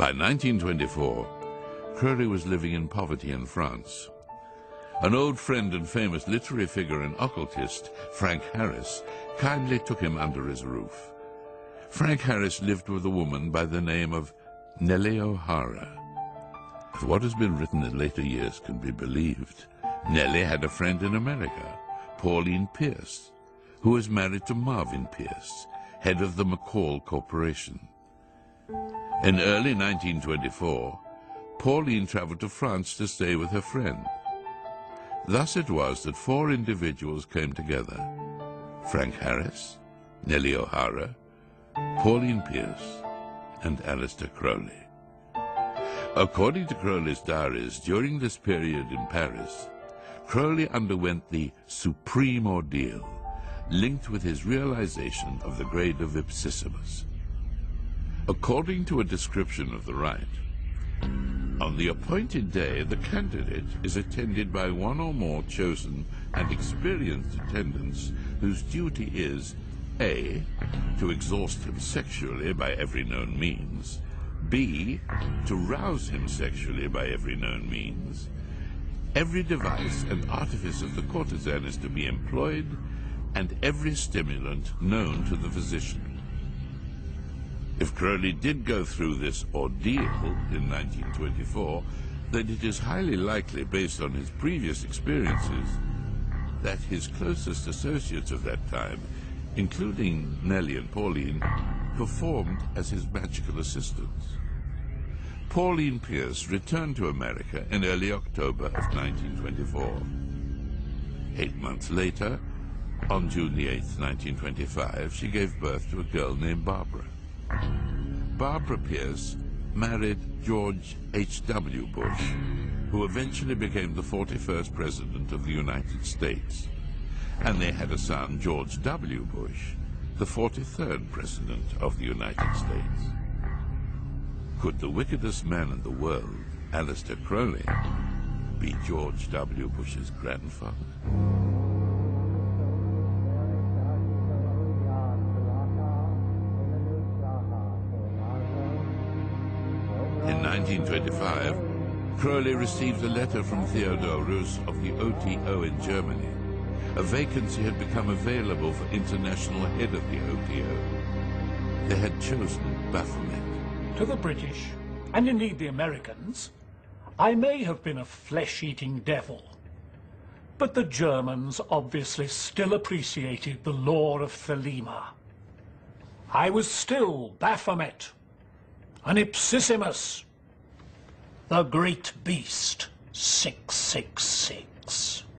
By 1924, Crowley was living in poverty in France. An old friend and famous literary figure and occultist, Frank Harris, kindly took him under his roof. Frank Harris lived with a woman by the name of Nellie O'Hara. If what has been written in later years can be believed, Nellie had a friend in America, Pauline Pierce, who was married to Marvin Pierce, head of the McCall Corporation. In early 1924, Pauline traveled to France to stay with her friend. Thus it was that 4 individuals came together: Frank Harris, Nellie O'Hara, Pauline Pierce, and Aleister Crowley. According to Crowley's diaries, during this period in Paris, Crowley underwent the supreme ordeal, linked with his realization of the grade of Ipsissimus. According to a description of the rite, on the appointed day, the candidate is attended by one or more chosen and experienced attendants whose duty is A, to exhaust him sexually by every known means, B, to rouse him sexually by every known means. Every device and artifice of the courtesan is to be employed, and every stimulant known to the physician. If Crowley did go through this ordeal in 1924, then it is highly likely, based on his previous experiences, that his closest associates of that time, including Nellie and Pauline, performed as his magical assistants. Pauline Pierce returned to America in early October of 1924. 8 months later, on June the 8th, 1925, she gave birth to a girl named Barbara. Barbara Pierce married George H.W. Bush, who eventually became the 41st President of the United States, and they had a son, George W. Bush, the 43rd President of the United States. Could the wickedest man in the world, Aleister Crowley, be George W. Bush's grandfather? In 1925, Crowley received a letter from Theodor Roos of the OTO in Germany. A vacancy had become available for international head of the OTO. They had chosen Baphomet. To the British, and indeed the Americans, I may have been a flesh-eating devil, but the Germans obviously still appreciated the lore of Thelema. I was still Baphomet, an Ipsissimus, the great beast 666.